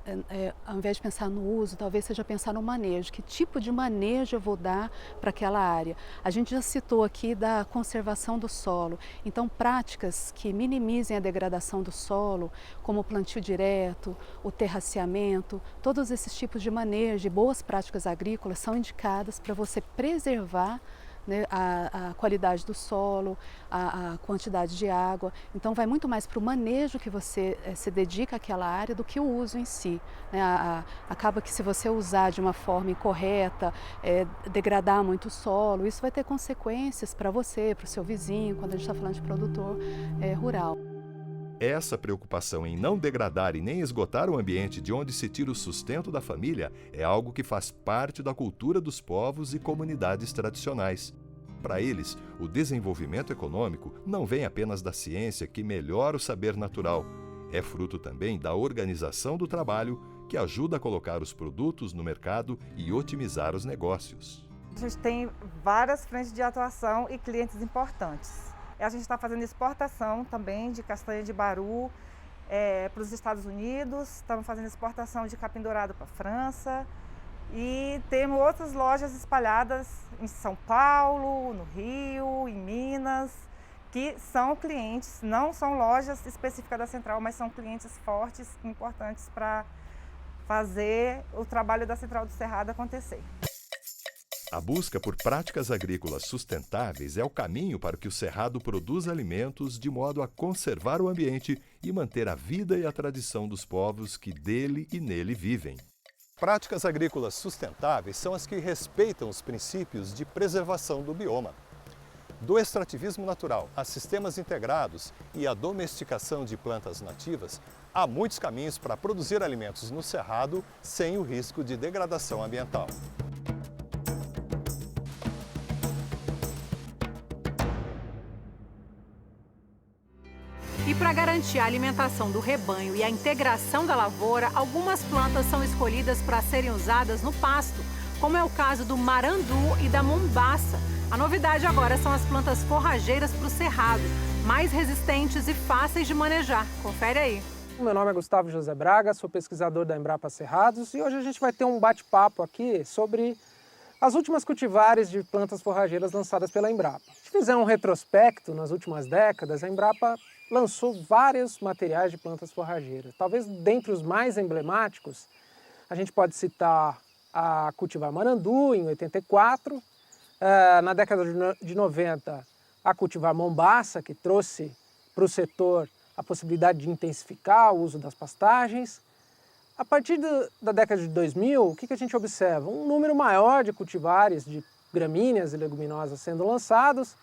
ao invés de pensar no uso, talvez seja pensar no manejo. Que tipo de manejo eu vou dar para aquela área? A gente já citou aqui da conservação do solo. Então, práticas que minimizem a degradação do solo, como o plantio direto, o terraceamento, todos esses tipos de manejo e boas práticas agrícolas são indicadas para você preservar, né, a qualidade do solo, a quantidade de água. Então vai muito mais para o manejo que você se dedica àquela área do que o uso em si, né? Acaba que se você usar de uma forma incorreta, degradar muito o solo, isso vai ter consequências para você, para o seu vizinho, quando a gente está falando de produtor rural. Essa preocupação em não degradar e nem esgotar o ambiente de onde se tira o sustento da família é algo que faz parte da cultura dos povos e comunidades tradicionais. Para eles, o desenvolvimento econômico não vem apenas da ciência que melhora o saber natural, é fruto também da organização do trabalho que ajuda a colocar os produtos no mercado e otimizar os negócios. A gente tem várias frentes de atuação e clientes importantes. A gente está fazendo exportação também de castanha de baru para os Estados Unidos, estamos fazendo exportação de capim dourado para a França e temos outras lojas espalhadas em São Paulo, no Rio, em Minas, que são clientes, não são lojas específicas da Central, mas são clientes fortes e importantes para fazer o trabalho da Central do Cerrado acontecer. A busca por práticas agrícolas sustentáveis é o caminho para que o Cerrado produza alimentos de modo a conservar o ambiente e manter a vida e a tradição dos povos que dele e nele vivem. Práticas agrícolas sustentáveis são as que respeitam os princípios de preservação do bioma. Do extrativismo natural a sistemas integrados e a domesticação de plantas nativas, há muitos caminhos para produzir alimentos no Cerrado sem o risco de degradação ambiental. E para garantir a alimentação do rebanho e a integração da lavoura, algumas plantas são escolhidas para serem usadas no pasto, como é o caso do marandu e da mombaça. A novidade agora são as plantas forrageiras para o cerrado, mais resistentes e fáceis de manejar. Confere aí. Meu nome é Gustavo José Braga, sou pesquisador da Embrapa Cerrados e hoje a gente vai ter um bate-papo aqui sobre as últimas cultivares de plantas forrageiras lançadas pela Embrapa. Se fizer um retrospecto nas últimas décadas, a Embrapa lançou vários materiais de plantas forrageiras. Talvez dentre os mais emblemáticos, a gente pode citar a cultivar marandu em 84, na década de 90, a cultivar mombaça, que trouxe para o setor a possibilidade de intensificar o uso das pastagens. A partir da década de 2000, o que a gente observa? Um número maior de cultivares de gramíneas e leguminosas sendo lançados,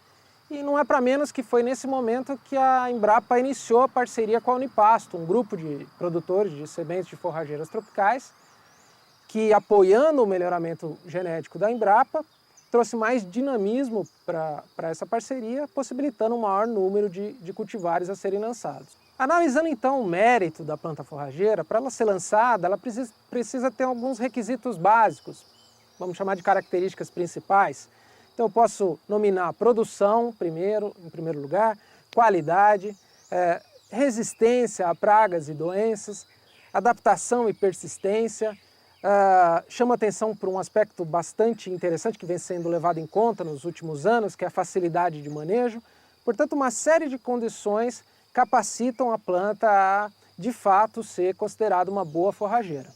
e não é para menos que foi nesse momento que a Embrapa iniciou a parceria com a Unipasto, um grupo de produtores de sementes de forrageiras tropicais, que, apoiando o melhoramento genético da Embrapa, trouxe mais dinamismo para essa parceria, possibilitando um maior número de cultivares a serem lançados. Analisando então o mérito da planta forrageira, para ela ser lançada, ela precisa ter alguns requisitos básicos, vamos chamar de características principais. Então eu posso nominar produção, em primeiro lugar, qualidade, resistência a pragas e doenças, adaptação e persistência. Chama atenção para um aspecto bastante interessante que vem sendo levado em conta nos últimos anos, que é a facilidade de manejo. Portanto, uma série de condições capacitam a planta a, de fato, ser considerada uma boa forrageira.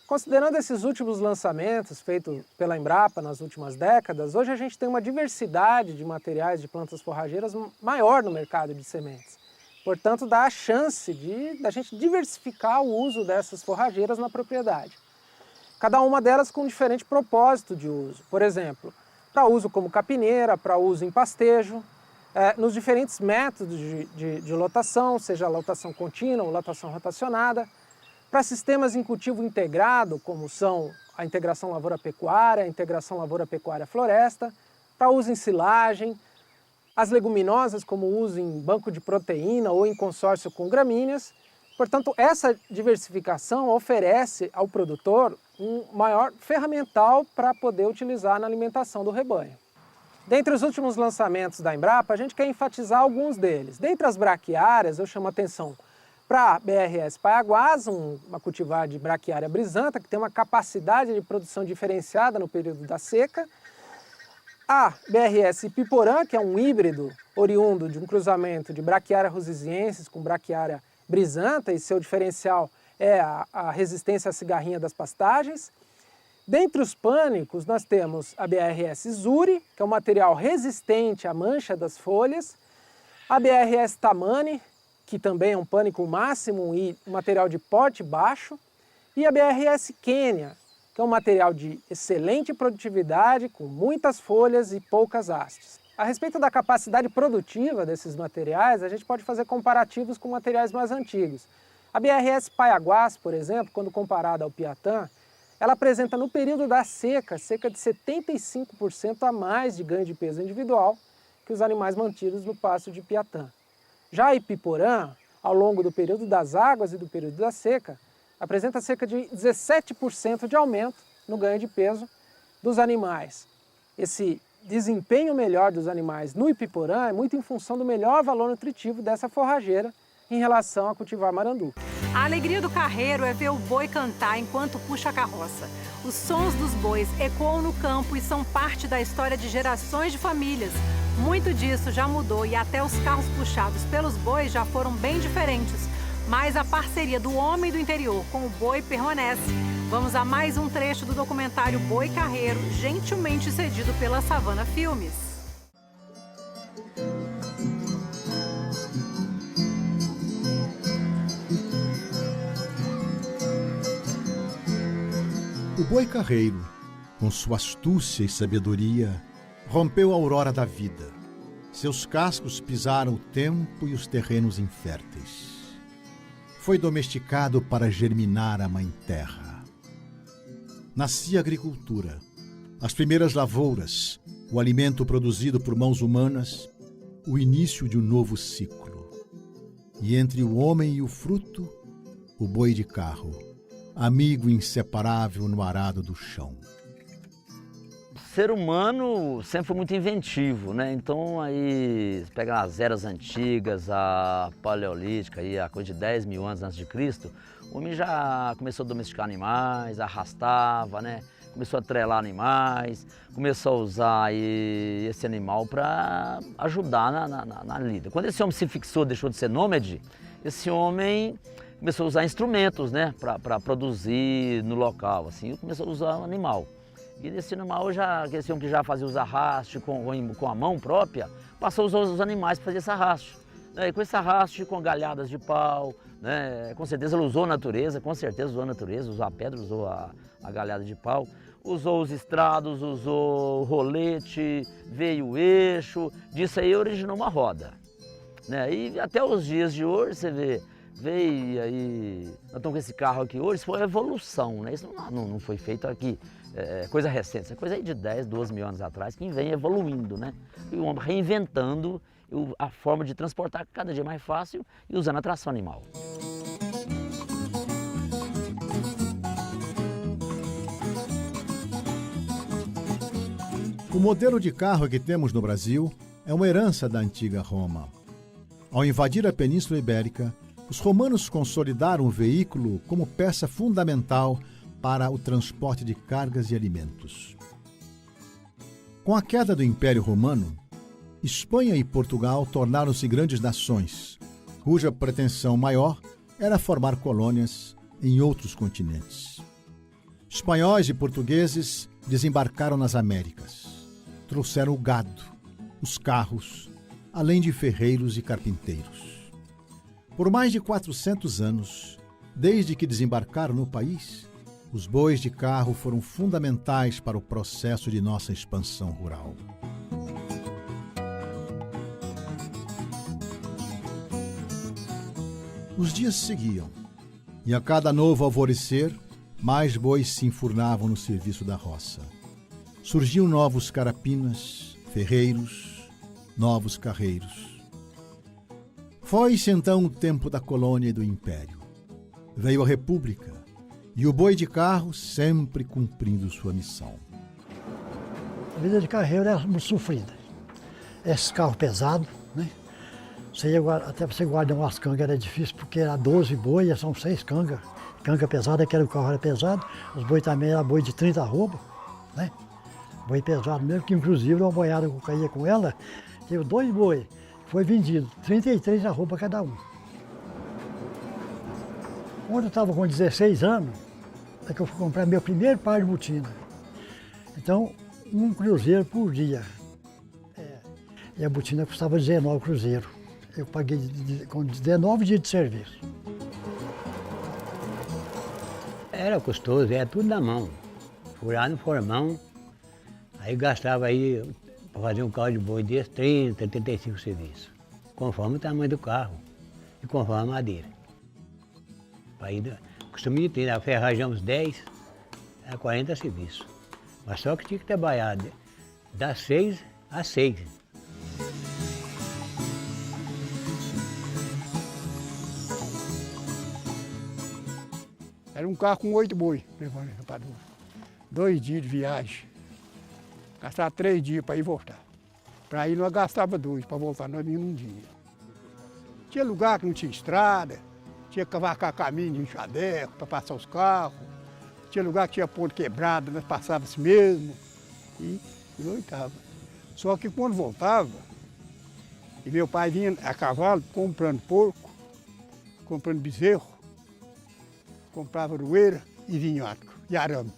Considerando esses últimos lançamentos feitos pela Embrapa nas últimas décadas, hoje a gente tem uma diversidade de materiais de plantas forrageiras maior no mercado de sementes. Portanto, dá a chance da gente diversificar o uso dessas forrageiras na propriedade. Cada uma delas com um diferente propósito de uso. Por exemplo, para uso como capineira, para uso em pastejo, nos diferentes métodos de lotação, seja a lotação contínua ou lotação rotacionada, para sistemas em cultivo integrado, como são a integração lavoura-pecuária, a integração lavoura-pecuária-floresta, para uso em silagem, as leguminosas como uso em banco de proteína ou em consórcio com gramíneas. Portanto, essa diversificação oferece ao produtor um maior ferramental para poder utilizar na alimentação do rebanho. Dentre os últimos lançamentos da Embrapa, a gente quer enfatizar alguns deles. Dentre as braquiárias, eu chamo a atenção para a BRS Paiaguás, uma cultivar de braquiária brisanta, que tem uma capacidade de produção diferenciada no período da seca. A BRS Piporã, que é um híbrido oriundo de um cruzamento de braquiária rosiziensis com braquiária brisanta, e seu diferencial é a resistência à cigarrinha das pastagens. Dentre os pânicos, nós temos a BRS Zuri, que é um material resistente à mancha das folhas, a BRS Tamani, que também é um pânico máximo e um material de porte baixo, e a BRS Quênia, que é um material de excelente produtividade, com muitas folhas e poucas hastes. A respeito da capacidade produtiva desses materiais, a gente pode fazer comparativos com materiais mais antigos. A BRS Paiaguás, por exemplo, quando comparada ao Piatã, ela apresenta no período da seca cerca de 75% a mais de ganho de peso individual que os animais mantidos no pasto de Piatã. Já a Ipiporã, ao longo do período das águas e do período da seca, apresenta cerca de 17% de aumento no ganho de peso dos animais. Esse desempenho melhor dos animais no Ipiporã é muito em função do melhor valor nutritivo dessa forrageira em relação a cultivar marandu. A alegria do carreiro é ver o boi cantar enquanto puxa a carroça. Os sons dos bois ecoam no campo e são parte da história de gerações de famílias. Muito disso já mudou e até os carros puxados pelos bois já foram bem diferentes. Mas a parceria do homem do interior com o boi permanece. Vamos a mais um trecho do documentário Boi Carreiro, gentilmente cedido pela Savana Filmes. O boi carreiro, com sua astúcia e sabedoria, rompeu a aurora da vida. Seus cascos pisaram o tempo e os terrenos inférteis. Foi domesticado para germinar a mãe terra. Nascia a agricultura, as primeiras lavouras, o alimento produzido por mãos humanas, o início de um novo ciclo. E entre o homem e o fruto, o boi de carro, amigo inseparável no arado do chão. O ser humano sempre foi muito inventivo, né? Então aí, você pega as eras antigas, a paleolítica, aí, a coisa de 10 mil anos antes de Cristo, o homem já começou a domesticar animais, arrastava, né? Começou a trelar animais, começou a usar aí esse animal para ajudar na lida. Quando esse homem se fixou, deixou de ser nômade, esse homem começou a usar instrumentos, né, para produzir no local, assim, começou a usar o animal. E nesse animal, aquele que já fazia os arrastes com a mão própria, passou a usar os animais para fazer esse arraste. E com esse arraste, com galhadas de pau, né? Com certeza ele usou a natureza, usou a pedra, usou a galhada de pau, usou os estrados, usou o rolete, veio o eixo, disso aí originou uma roda. Né? E até os dias de hoje, você vê, veio aí, nós estamos com esse carro aqui hoje, isso foi uma evolução, né? Isso não foi feito aqui, coisa recente, isso é coisa aí de 10, 12 mil anos atrás, que vem evoluindo, né? E o homem reinventando a forma de transportar cada dia mais fácil e usando a tração animal. O modelo de carro que temos no Brasil é uma herança da antiga Roma. Ao invadir a Península Ibérica, os romanos consolidaram o veículo como peça fundamental para o transporte de cargas e alimentos. Com a queda do Império Romano, Espanha e Portugal tornaram-se grandes nações, cuja pretensão maior era formar colônias em outros continentes. Espanhóis e portugueses desembarcaram nas Américas. Trouxeram o gado, os carros, além de ferreiros e carpinteiros. Por mais de 400 anos, desde que desembarcaram no país, os bois de carro foram fundamentais para o processo de nossa expansão rural. Os dias seguiam, e a cada novo alvorecer, mais bois se enfurnavam no serviço da roça. Surgiam novos carapinas, ferreiros, novos carreiros. Foi-se então o tempo da colônia e do império. Veio a república, e o boi de carro sempre cumprindo sua missão. A vida de carreiro é muito sofrida. Esses carros pesados, né? Até você guardar umas cangas era difícil, porque era 12 boi, são 6 cangas. Canga pesada, aquele carro era pesado. Os boi também eram boi de 30 arroba, né? Boi pesado mesmo, que inclusive uma boiada que eu caía com ela, teve 2 boi, foi vendido, 33 arroba cada um. Quando eu estava com 16 anos, é que eu fui comprar meu primeiro par de botina. Então, 1 cruzeiro por dia. E a botina custava 19 cruzeiros. Eu paguei com 19 dias de serviço. Era custoso, era tudo na mão. Furar no formão. Aí gastava aí, para fazer um carro de boi desse, 30, 35 serviços. Conforme o tamanho do carro e conforme a madeira. Aí, costume de ter, a ferragem uns 10, a 40 serviços. Mas só que tinha que trabalhar das 6 às 6. Era um carro com 8 boi, levando para 2 dias de viagem. Gastava 3 dias para ir e voltar. Para ir nós gastava 2, para voltar nós íamos um dia. Tinha lugar que não tinha estrada, tinha que cavacar caminho de enxadeco para passar os carros. Tinha lugar que tinha ponto quebrado, nós passávamos assim mesmo e voltava. Só que quando voltava, e meu pai vinha a cavalo comprando porco, comprando bezerro, comprava aroeira e vinhaco e arame.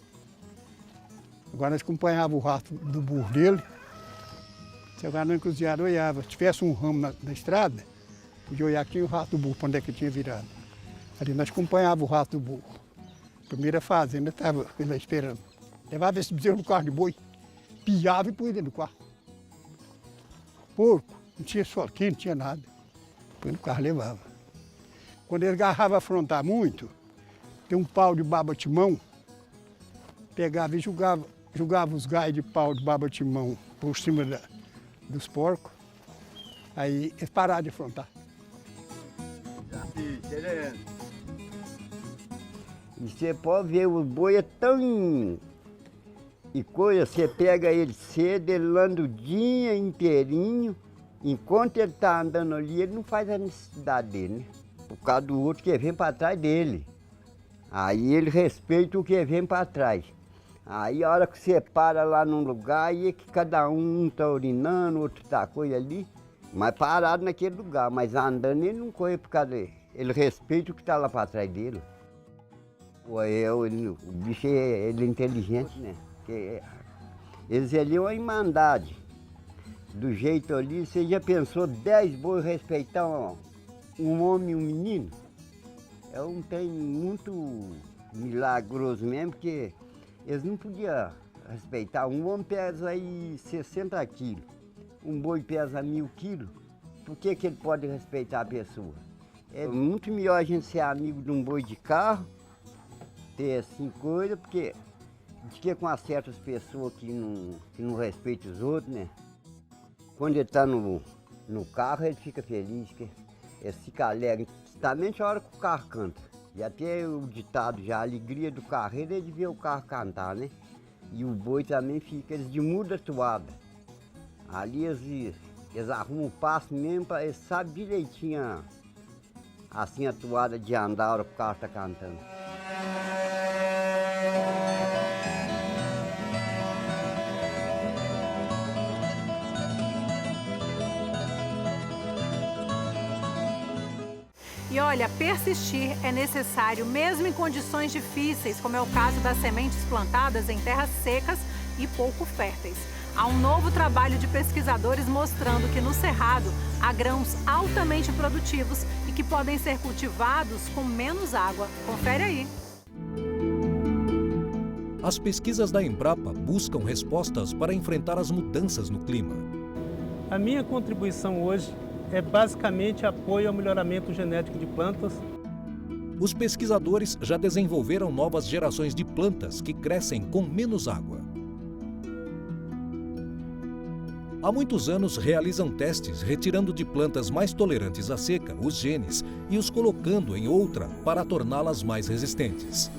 Agora nós acompanhávamos o rastro do burro dele. Se agora não encruzilhado, olhava. Se tivesse um ramo na estrada, podia olhar que tinha o rastro do burro, para onde é que tinha virado. Ali nós acompanhávamos o rastro do burro. Primeira fazenda estava lá esperando. Levava esse bezerro no carro de boi, piava e punha dentro do carro. Porco, não tinha sol quente, não tinha nada. Põe no carro, levava. Quando ele agarrava a afrontar muito, tem um pau de baba-timão, pegava e jogava os galhos de pau de baba-timão por cima dos porcos, aí eles pararam de afrontar. E você pode ver, o boi é tão... E coisa, você pega ele cedo, ele anda o dia inteirinho, enquanto ele está andando ali, ele não faz a necessidade dele, né? Por causa do outro que vem para trás dele. Aí ele respeita o que vem para trás. Aí a hora que você para lá num lugar, aí é que cada um está urinando, outro está coisa ali, mas parado naquele lugar, mas andando ele não corre por causa dele. Ele respeita o que está lá para trás dele. O bicho ele é inteligente, né? porque eles ali é uma irmandade. Do jeito ali, você já pensou 10 bois respeitar um homem e um menino? É um trem muito milagroso mesmo, porque eles não podiam respeitar. Um homem pesa aí 60 quilos, um boi pesa 1000 quilos. Por que ele pode respeitar a pessoa? É muito melhor a gente ser amigo de um boi de carro, ter assim coisa, porque de que com certas pessoas que não respeitam os outros, né? Quando ele está no carro, ele fica feliz, que ele fica alegre, justamente a hora que o carro canta. E até o ditado já, a alegria do carreiro é de ver o carro cantar, né? E o boi também fica, eles de muda toada. Ali eles arrumam o passo mesmo, eles sabem direitinho assim a toada de andar a hora que o carro está cantando. E olha, persistir é necessário mesmo em condições difíceis, como é o caso das sementes plantadas em terras secas e pouco férteis. Há um novo trabalho de pesquisadores mostrando que no Cerrado há grãos altamente produtivos e que podem ser cultivados com menos água. Confere aí. As pesquisas da Embrapa buscam respostas para enfrentar as mudanças no clima. A minha contribuição hoje é basicamente apoio ao melhoramento genético de plantas. Os pesquisadores já desenvolveram novas gerações de plantas que crescem com menos água. Há muitos anos realizam testes retirando de plantas mais tolerantes à seca os genes e os colocando em outra para torná-las mais resistentes.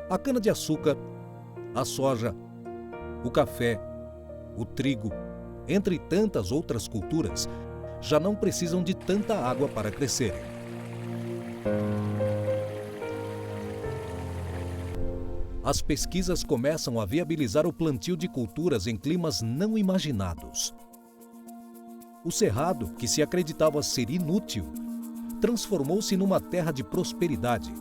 A cana-de-açúcar, a soja, o café, o trigo, entre tantas outras culturas, já não precisam de tanta água para crescerem. As pesquisas começam a viabilizar o plantio de culturas em climas não imaginados. O Cerrado, que se acreditava ser inútil, transformou-se numa terra de prosperidade.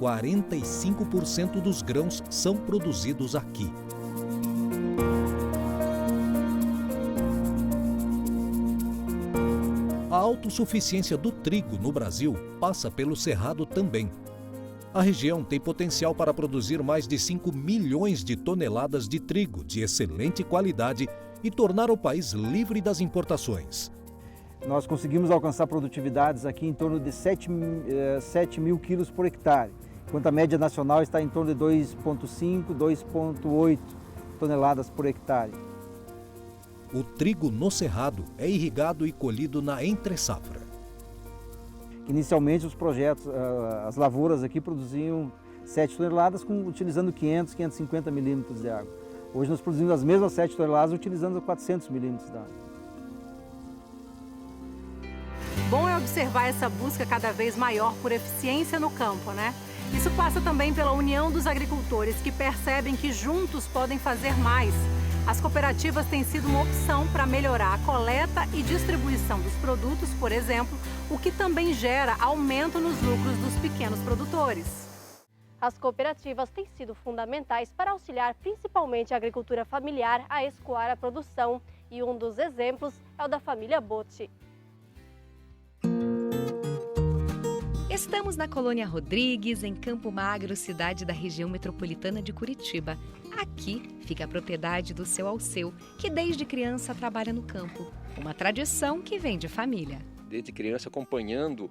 45% dos grãos são produzidos aqui. A autossuficiência do trigo no Brasil passa pelo Cerrado também. A região tem potencial para produzir mais de 5 milhões de toneladas de trigo de excelente qualidade e tornar o país livre das importações. Nós conseguimos alcançar produtividades aqui em torno de 7 mil quilos por hectare, enquanto a média nacional está em torno de 2,5, 2,8 toneladas por hectare. O trigo no Cerrado é irrigado e colhido na entre-safra. Inicialmente os projetos, as lavouras aqui produziam 7 toneladas utilizando 500, 550 milímetros de água. Hoje nós produzimos as mesmas 7 toneladas utilizando 400 milímetros de água. Bom é observar essa busca cada vez maior por eficiência no campo, né? Isso passa também pela união dos agricultores, que percebem que juntos podem fazer mais. As cooperativas têm sido uma opção para melhorar a coleta e distribuição dos produtos, por exemplo, o que também gera aumento nos lucros dos pequenos produtores. As cooperativas têm sido fundamentais para auxiliar principalmente a agricultura familiar a escoar a produção, e um dos exemplos é o da família Botti. Estamos na Colônia Rodrigues, em Campo Magro, cidade da região metropolitana de Curitiba. Aqui fica a propriedade do seu Alceu, que desde criança trabalha no campo. Uma tradição que vem de família. Desde criança acompanhando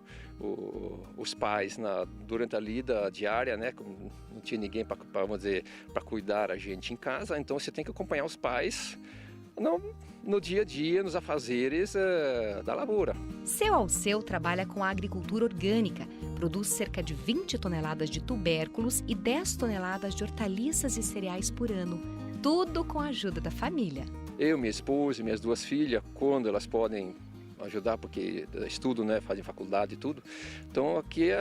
os pais durante a lida diária, né? Não tinha ninguém para cuidar a gente em casa, então você tem que acompanhar os pais no dia a dia, nos afazeres da lavoura. Seu Alceu trabalha com a agricultura orgânica, produz cerca de 20 toneladas de tubérculos e 10 toneladas de hortaliças e cereais por ano, tudo com a ajuda da família. Eu, minha esposa e minhas 2 filhas, quando elas podem ajudar, porque estudam, né, fazem faculdade e tudo, então aqui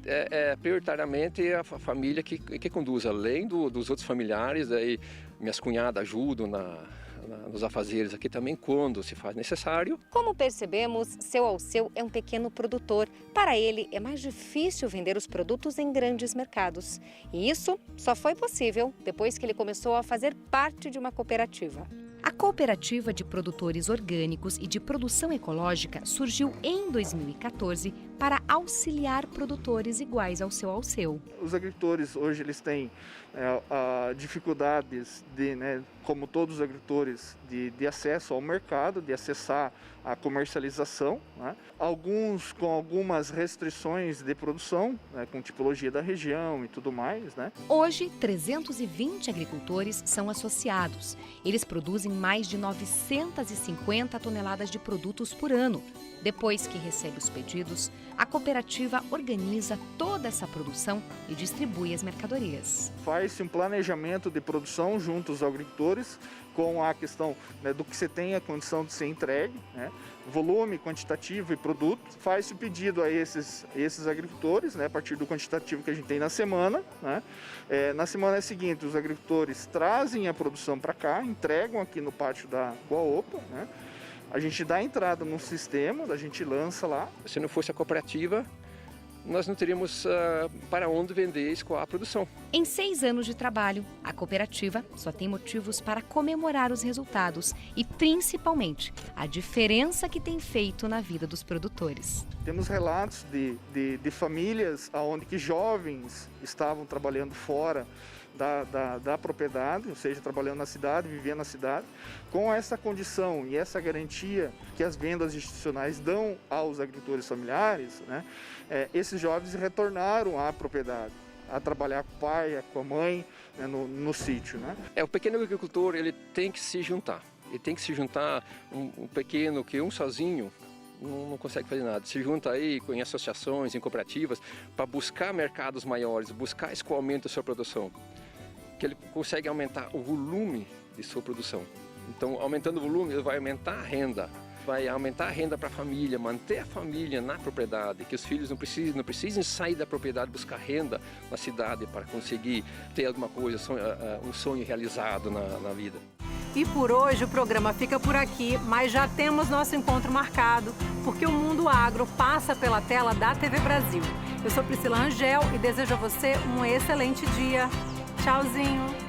é prioritariamente a família que conduz, além dos outros familiares, aí minhas cunhadas ajudam nos afazeres aqui também, quando se faz necessário. Como percebemos, Seu Alceu é um pequeno produtor. Para ele, é mais difícil vender os produtos em grandes mercados. E isso só foi possível depois que ele começou a fazer parte de uma cooperativa. A Cooperativa de Produtores Orgânicos e de Produção Ecológica surgiu em 2014 para auxiliar produtores iguais ao Seu Alceu. Os agricultores hoje eles têm dificuldades, como todos os agricultores, de acesso ao mercado, de acessar a comercialização, né? Alguns com algumas restrições de produção, com tipologia da região e tudo mais, né? Hoje, 320 agricultores são associados. Eles produzem mais de 950 toneladas de produtos por ano. Depois que recebe os pedidos, a cooperativa organiza toda essa produção e distribui as mercadorias. Faz-se um planejamento de produção junto aos agricultores, com a questão do que você tem a condição de ser entregue, volume, quantitativo e produto. Faz-se o pedido a esses agricultores, a partir do quantitativo que a gente tem na semana. Na semana seguinte, os agricultores trazem a produção para cá, entregam aqui no pátio da Guaopa. A gente dá entrada no sistema, a gente lança lá. Se não fosse a cooperativa, nós não teríamos para onde vender e escoar a produção. Em 6 anos de trabalho, a cooperativa só tem motivos para comemorar os resultados e, principalmente, a diferença que tem feito na vida dos produtores. Temos relatos de famílias onde que jovens estavam trabalhando fora da propriedade, ou seja, trabalhando na cidade, vivendo na cidade, com essa condição e essa garantia que as vendas institucionais dão aos agricultores familiares, esses jovens retornaram à propriedade, a trabalhar com o pai, com a mãe, no sítio. O pequeno agricultor ele tem que se juntar. Ele tem que se juntar, um pequeno que sozinho não consegue fazer nada. Se junta aí em associações, em cooperativas, para buscar mercados maiores, buscar esse aumento da sua produção, que ele consegue aumentar o volume de sua produção. Então, aumentando o volume, ele vai aumentar a renda, vai aumentar a renda para a família, manter a família na propriedade, que os filhos não precisem sair da propriedade, buscar renda na cidade para conseguir ter alguma coisa, um sonho realizado na vida. E por hoje o programa fica por aqui, mas já temos nosso encontro marcado, porque o Mundo Agro passa pela tela da TV Brasil. Eu sou Priscila Rangel e desejo a você um excelente dia. Tchauzinho!